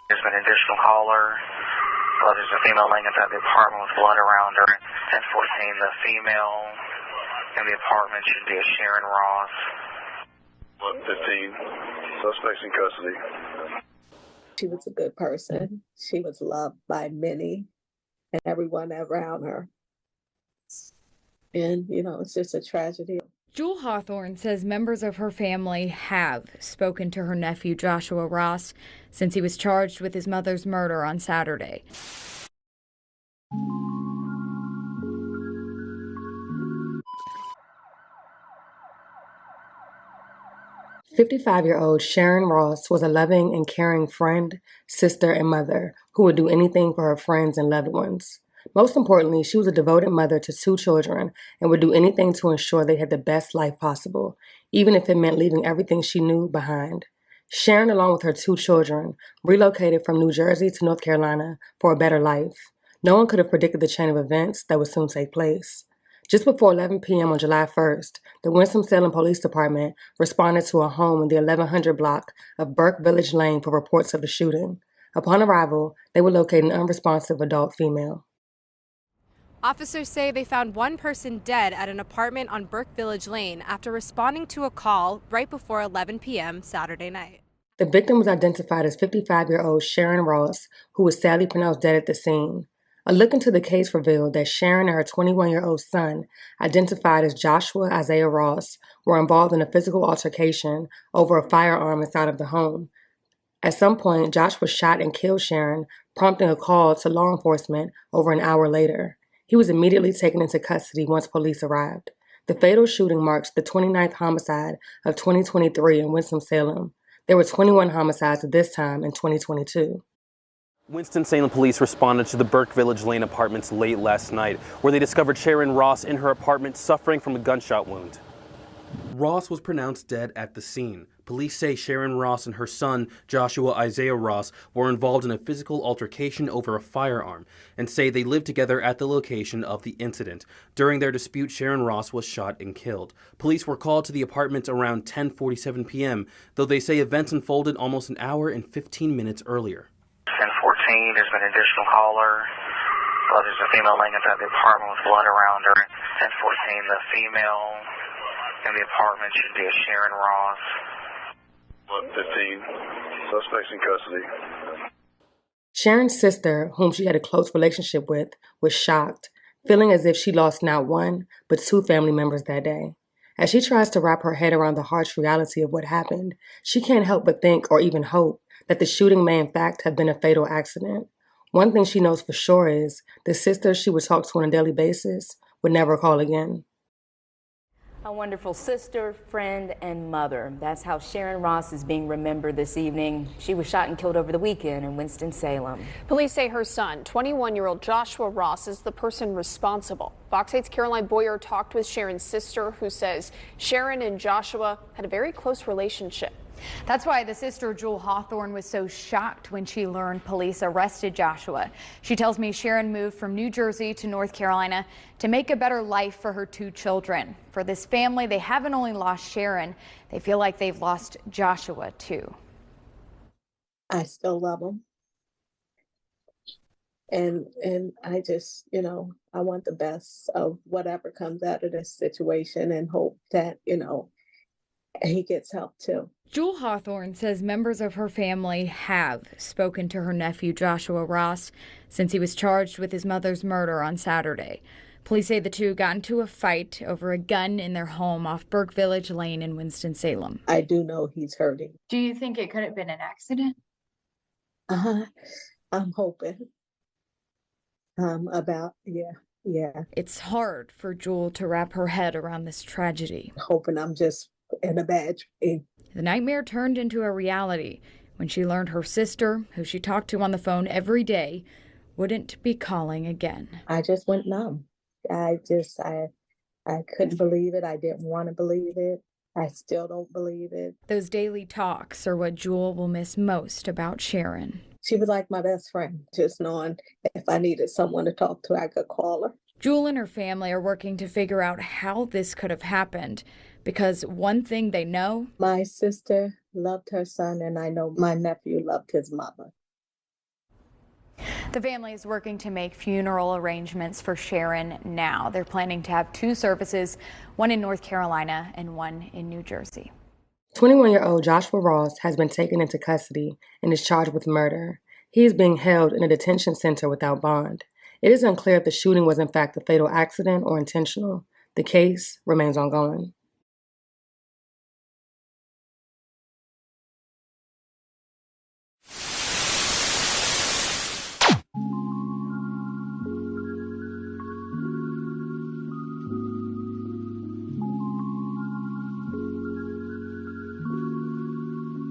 There's been an additional caller. There's a female laying inside the apartment with blood around her. 1014, the female in the apartment should be a Sharon Ross. 15 suspects in custody. She was a good person. She was loved by many and everyone around her. And, it's just a tragedy. Jewel Hawthorne says members of her family have spoken to her nephew Joshua Ross since he was charged with his mother's murder on Saturday. "55-year-old Sharon Ross was a loving and caring friend, sister, and mother who would do anything for her friends and loved ones. Most importantly, she was a devoted mother to 2 children and would do anything to ensure they had the best life possible, even if it meant leaving everything she knew behind. Sharon, along with her 2 children, relocated from New Jersey to North Carolina for a better life. No one could have predicted the chain of events that would soon take place. Just before 11 p.m. on July 1st, the Winston-Salem Police Department responded to a home in the 1100 block of Burke Village Lane for reports of the shooting. Upon arrival, they would locate an unresponsive adult female. Officers say they found one person dead at an apartment on Burke Village Lane after responding to a call right before 11 p.m. Saturday night. The victim was identified as 55-year-old Sharon Ross, who was sadly pronounced dead at the scene. A look into the case revealed that Sharon and her 21-year-old son, identified as Joshua Isaiah Ross, were involved in a physical altercation over a firearm inside of the home. At some point, Joshua shot and killed Sharon, prompting a call to law enforcement over an hour later. He was immediately taken into custody once police arrived. The fatal shooting marks the 29th homicide of 2023 in Winston-Salem. There were 21 homicides at this time in 2022. Winston-Salem police responded to the Burke Village Lane apartments late last night, where they discovered Sharon Ross in her apartment suffering from a gunshot wound. Ross was pronounced dead at the scene. Police say Sharon Ross and her son, Joshua Isaiah Ross, were involved in a physical altercation over a firearm and say they lived together at the location of the incident. During their dispute, Sharon Ross was shot and killed. Police were called to the apartment around 10:47 p.m., though they say events unfolded almost an hour and 15 minutes earlier. 1014, there's been an additional caller. There's a female laying inside the apartment with blood around her. 1014, the female in the apartment should be a Sharon Ross. 15 suspects in custody. Sharon's sister, whom she had a close relationship with, was shocked, feeling as if she lost not one, but 2 family members that day. As she tries to wrap her head around the harsh reality of what happened, she can't help but think or even hope that the shooting may in fact have been a fatal accident. One thing she knows for sure is the sister she would talk to on a daily basis would never call again. A wonderful sister, friend, and mother. That's how Sharon Ross is being remembered this evening. She was shot and killed over the weekend in Winston-Salem. Police say her son, 21-year-old Joshua Ross, is the person responsible. Fox 8's Caroline Boyer talked with Sharon's sister, who says Sharon and Joshua had a very close relationship. That's why the sister, Jewel Hawthorne, was so shocked when she learned police arrested Joshua. She tells me Sharon moved from New Jersey to North Carolina to make a better life for her 2 children. For this family, they haven't only lost Sharon, they feel like they've lost Joshua too. I still love him. And I just, I want the best of whatever comes out of this situation and hope that, he gets help too. Jewel Hawthorne says members of her family have spoken to her nephew Joshua Ross since he was charged with his mother's murder on Saturday. Police say the 2 got into a fight over a gun in their home off Burke Village Lane in Winston-Salem. I do know he's hurting. Do you think it could have been an accident? I'm hoping. Yeah. It's hard for Jewel to wrap her head around this tragedy. Hoping I'm just in a bad dream. The nightmare turned into a reality when she learned her sister, who she talked to on the phone every day, wouldn't be calling again. I just went numb. I couldn't believe it. I didn't want to believe it. I still don't believe it. Those daily talks are what Jewel will miss most about Sharon. She was like my best friend, just knowing if I needed someone to talk to, I could call her. Jewel and her family are working to figure out how this could have happened, because one thing they know: my sister loved her son, and I know my nephew loved his mother. The family is working to make funeral arrangements for Sharon now. They're planning to have 2 services, one in North Carolina and one in New Jersey. 21-year-old Joshua Ross has been taken into custody and is charged with murder. He is being held in a detention center without bond. It is unclear if the shooting was in fact a fatal accident or intentional. The case remains ongoing.